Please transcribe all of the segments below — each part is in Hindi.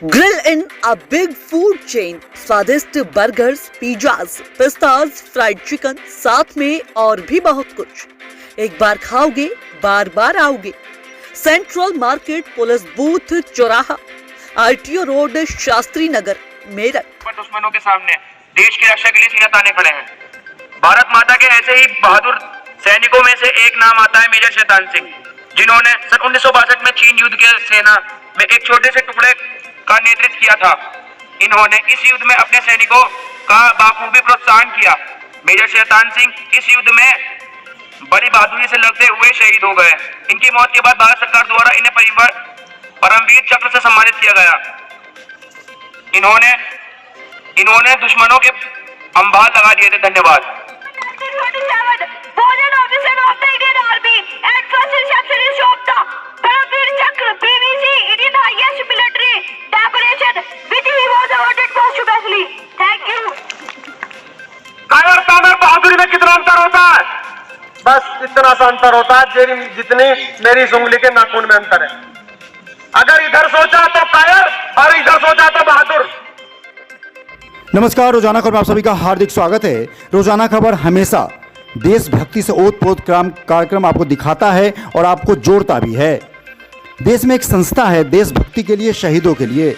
Grill in a big food chain, स्वादिष्ट बर्गर्स, पिज्जाज, पिस्ताज, फ्राइड चिकन, साथ में और भी बहुत कुछ। एक बार खाओगे बार बार आओगे। सेंट्रल मार्केट, पुलिस बूथ चौराहा, आरटीओ रोड, शास्त्री नगर, मेरठ। दुश्मनों के सामने देश की रक्षा के लिए सीना ताने खड़े हैं। भारत माता के ऐसे ही बहादुर सैनिकों में से एक नाम आता है मेजर शैतान सिंह, जिन्होंने सन 1962 में चीन युद्ध के सेना में एक छोटे से टुकड़े का नेतृत्व किया था। इन्होंने इस युद्ध में अपने सैनिकों का बाखूबी प्रोत्साहन किया। मेजर शैतान सिंह इस युद्ध में बड़ी बहादुरी से लड़ते हुए शहीद हो गए। इनकी मौत के बाद भारत सरकार द्वारा इन्हें परमवीर चक्र से सम्मानित किया गया। इन्होंने दुश्मनों के अंबाल लगा दिए थे। धन्यवाद। बहादुरी में कितना अंतर होता है? बस इतना सा अंतर होता है जितनी मेरी इस उंगली के नाखून में अंतर है। अगर इधर सोचा तो कायर और इधर सोचा तो बहादुर। नमस्कार, रोजाना खबर में आप सभी का हार्दिक स्वागत है। रोजाना खबर हमेशा देशभक्ति से ओतप्रोत कार्यक्रम आपको दिखाता है और आपको जोड़ता भी है। देश में एक संस्था है देशभक्ति के लिए, शहीदों के लिए,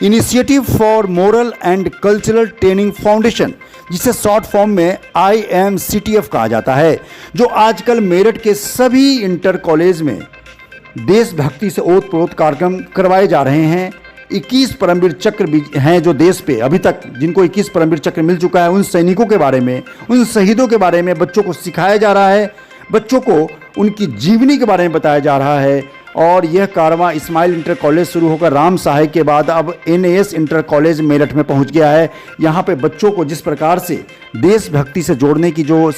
initiative for moral and cultural training foundation, जिसे शॉर्ट फॉर्म में IMCTF कहा जाता है, जो आजकल मेरठ के सभी इंटर कॉलेज में देशभक्ति से ओतप्रोत कार्यक्रम करवाए जा रहे हैं। 21 परमवीर चक्र भी हैं जो देश पे अभी तक जिनको 21 परमवीर चक्र मिल चुका है, उन सैनिकों के बारे में, उन शहीदों के बारे में बच्चों को सिखाया जा रहा है, बच्चों को उनकी जीवनी के बारे में बताया जा रहा है। और यह कारवां इस्माइल इंटर कॉलेज शुरू होकर राम सहाय के बाद अब NAS इंटर कॉलेज मेरठ में पहुंच गया है। यहाँ पे बच्चों को जिस प्रकार से देशभक्ति से जोड़ने की जो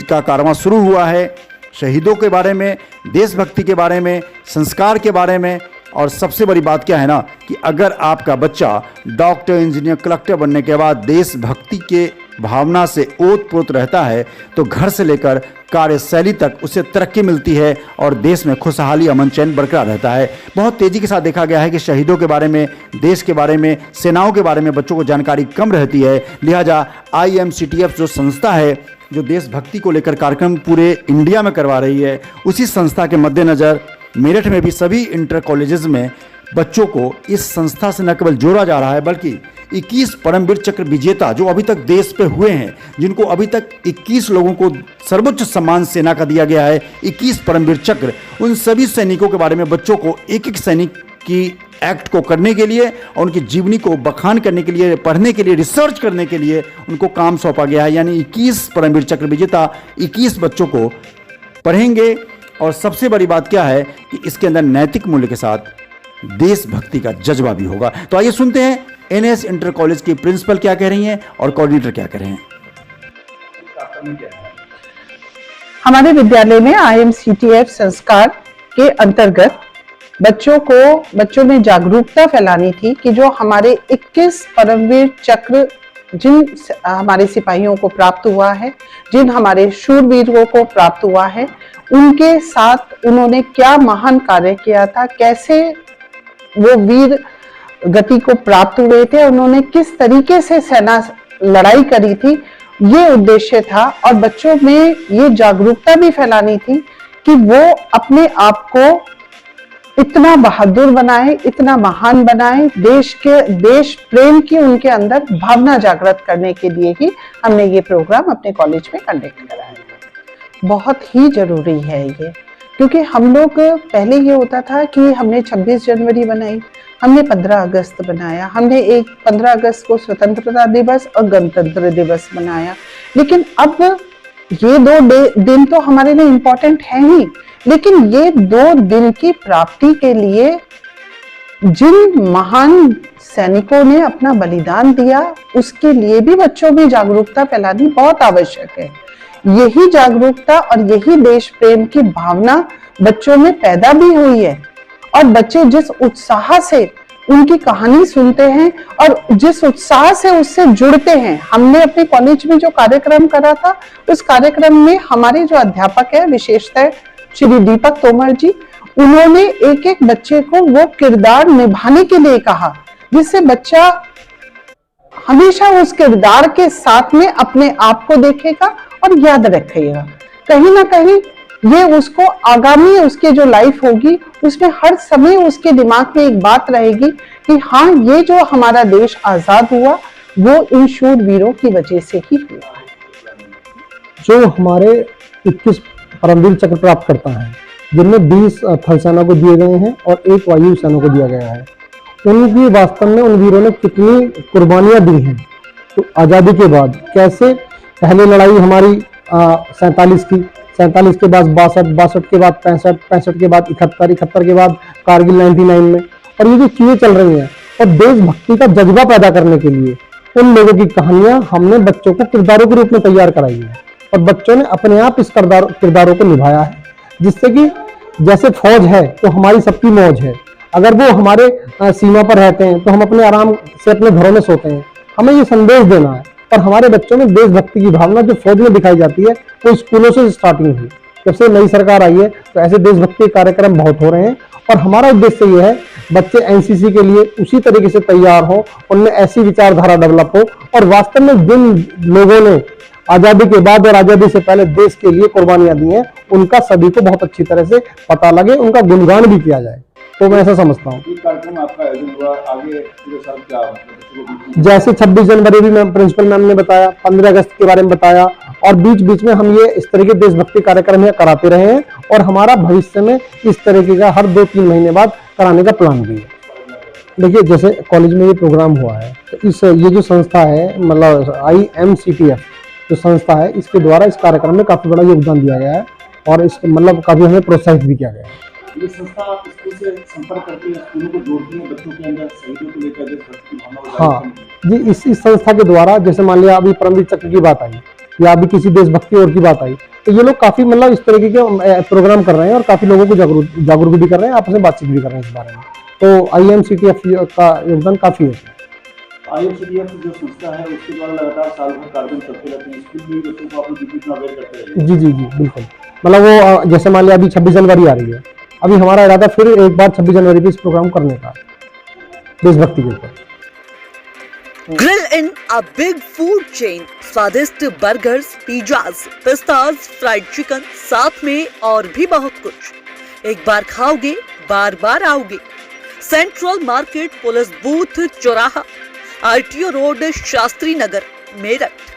का कारवां शुरू हुआ है, शहीदों के बारे में, देशभक्ति के बारे में, संस्कार के बारे में, और सबसे बड़ी बात क्या है ना कि अगर आपका बच्चा डॉक्टर, इंजीनियर, कलेक्टर बनने के बाद देशभक्ति के भावना से ओतप्रोत रहता है तो घर से लेकर कार्यशैली तक उसे तरक्की मिलती है और देश में खुशहाली, अमन, चैन बरकरार रहता है। बहुत तेज़ी के साथ देखा गया है कि शहीदों के बारे में, देश के बारे में, सेनाओं के बारे में बच्चों को जानकारी कम रहती है। लिहाजा IMCTF जो संस्था है जो देशभक्ति को लेकर कार्यक्रम पूरे इंडिया में करवा रही है, उसी संस्था के मद्देनज़र मेरठ में भी सभी इंटर कॉलेजेस में बच्चों को इस संस्था से न केवल जोड़ा जा रहा है बल्कि 21 परमवीर चक्र विजेता जो अभी तक देश पे हुए हैं, जिनको अभी तक 21 लोगों को सर्वोच्च सम्मान सेना का दिया गया है, 21 परमवीर चक्र, उन सभी सैनिकों के बारे में बच्चों को एक एक सैनिक की एक्ट को करने के लिए और उनकी जीवनी को बखान करने के लिए, पढ़ने के लिए, रिसर्च करने के लिए उनको काम सौंपा गया है। यानी 21 परमवीर चक्र विजेता 21 बच्चों को पढ़ेंगे। और सबसे बड़ी बात क्या है कि इसके अंदर नैतिक मूल्य के साथ देशभक्ति का जज्बा भी होगा। तो आइए सुनते हैं NAS इंटर कॉलेज की प्रिंसिपल क्या कह रही हैं और कोऑर्डिनेटर क्या कह रहे हैं। हमारे विद्यालय में IMCTF संस्कार के अंतर्गत बच्चों में जागरूकता फैलानी थी कि जो हमारे 21 परमवीर चक्र जिन हमारे सिपाहियों को प्राप्त हुआ है, जिन हमारे शूरवीरों को प्राप्त हुआ है, उनके साथ उन्होंने क्या महान कार्य किया था, कैसे वो वीर गति को प्राप्त हुए थे, उन्होंने किस तरीके से सेना लड़ाई करी थी, ये उद्देश्य था। और बच्चों में ये जागरूकता भी फैलानी थी कि वो अपने आप को इतना बहादुर बनाए, इतना महान बनाए, देश प्रेम की उनके अंदर भावना जागृत करने के लिए ही हमने ये प्रोग्राम अपने कॉलेज में कंडक्ट कराया। बहुत ही जरूरी है ये, क्योंकि हम लोग पहले ये होता था कि हमने 26 जनवरी बनाई, हमने 15 अगस्त बनाया, हमने 15 अगस्त को स्वतंत्रता दिवस और गणतंत्र दिवस बनाया। लेकिन अब ये दो दिन तो हमारे लिए इम्पोर्टेंट है ही, लेकिन ये 2 दिन की प्राप्ति के लिए जिन महान सैनिकों ने अपना बलिदान दिया, उसके लिए भी बच्चों में जागरूकता फैलानी बहुत आवश्यक है। यही जागरूकता और यही देश प्रेम की भावना बच्चों में पैदा भी हुई है और बच्चे जिस उत्साह से उनकी कहानी सुनते हैं और जिस उत्साह से उससे जुड़ते हैं। हमने अपने कॉलेज में जो कार्यक्रम करा था, उस कार्यक्रम में हमारे जो अध्यापक है, विशेषतः श्री दीपक तोमर जी, उन्होंने एक एक बच्चे को वो किरदार निभाने के लिए कहा जिससे बच्चा हमेशा उस किरदार के साथ में अपने आप को देखेगा और याद रखेगा। कहीं ना कहीं ये उसको आगामी उसके जो लाइफ होगी उसमें हर समय उसके दिमाग में एक बात रहेगी कि हाँ, ये जो हमारा देश आजाद हुआ वो इन शूरवीरों की वजह से ही हुआ। जो हमारे 21 परमवीर चक्र प्राप्त करता है, जिनमें 20 थल सेना को दिए गए हैं और 1 वायु सेना को दिया गया है, उनकी वास्तव में उन वीरों ने कितनी कुर्बानियां दी हैं। तो आज़ादी के बाद कैसे पहले लड़ाई हमारी 47 की, 47 के बाद 62, 62 के बाद 65, 65 के बाद 71, 71 के बाद कारगिल 99 में, और ये जो चीज़ें चल रही हैं, और देशभक्ति का जज्बा पैदा करने के लिए उन लोगों की कहानियां हमने बच्चों को किरदारों के रूप में तैयार कराई है, और बच्चों ने अपने आप इस किरदारों को निभाया है, जिससे कि जैसे फौज है तो हमारी सबकी मौज है। अगर वो हमारे सीमा पर रहते हैं तो हम अपने आराम से अपने घरों में सोते हैं। हमें ये संदेश देना है, और हमारे बच्चों में देशभक्ति की भावना जो फौज में दिखाई जाती है वो स्कूलों से स्टार्टिंग हुई। जब से नई सरकार आई है तो ऐसे देशभक्ति कार्यक्रम बहुत हो रहे हैं, और हमारा उद्देश्य ये है बच्चे एनसीसी के लिए उसी तरीके से तैयार हो, उनमें ऐसी विचारधारा डेवलप हो, और वास्तव में जिन लोगों ने आज़ादी के बाद और आज़ादी से पहले देश के लिए कुर्बानियां दी हैं उनका सभी को बहुत अच्छी तरह से पता लगे, उनका गुणगान भी किया जाए। तो मैं ऐसा समझता हूँ। कार्यक्रम आपका आयोजन हुआ, आगे पूरे साल क्या जैसे 26 जनवरी भी मैम प्रिंसिपल मैम ने बताया, 15 अगस्त के बारे में बताया, और बीच बीच में हम ये इस तरह के देशभक्ति कार्यक्रम ये कराते रहे हैं, और हमारा भविष्य में इस तरीके का हर 2-3 महीने बाद कराने का प्लान भी है। देखिए, जैसे कॉलेज में ये प्रोग्राम हुआ है तो ये जो संस्था है, मतलब IMCTF जो संस्था है, इसके द्वारा इस कार्यक्रम में काफी बड़ा योगदान दिया गया है, और इस मतलब काफी हमें प्रोत्साहित भी किया गया है। ये संस्था स्कूल से संपर्क करके स्कूलों को जोड़ती है, बच्चों के अंदर शहीदों को लेकर देशभक्ति की भावना को जागृत हाँ जी, इस संस्था के द्वारा, जैसे मान लिया अभी परमवीर चक्र की बात आई या अभी किसी देशभक्ति और की बात आई, तो ये लोग काफी मतलब इस तरीके के प्रोग्राम कर रहे हैं और काफी लोगों को जागरूक भी कर रहे हैं, आपस में बातचीत भी कर रहे हैं इस बारे में। तो IMCTF का योगदान काफी है। IMCTF जो संस्था है उसके द्वारा लगातार साल भर कार्यक्रम करते रहते हैं, स्कूल में बच्चों को आप लोग कितना अवेयर करते रहिए। जी, बिल्कुल। मतलब वो जैसे मान लिया अभी 26 जनवरी आ रही है, अभी हमारा इरादा फिर एक बार 26 जनवरी पे इस प्रोग्राम करने का देशभक्ति के ऊपर। Grill in a big food chain, स्वादिष्ट बर्गर्स, पिज्जाज, पिस्ताज, फ्राइड चिकन, साथ में और भी बहुत कुछ। एक बार खाओगे बार बार आओगे। सेंट्रल मार्केट, पुलिस बूथ चौराहा, RTO रोड, शास्त्री नगर, मेरठ।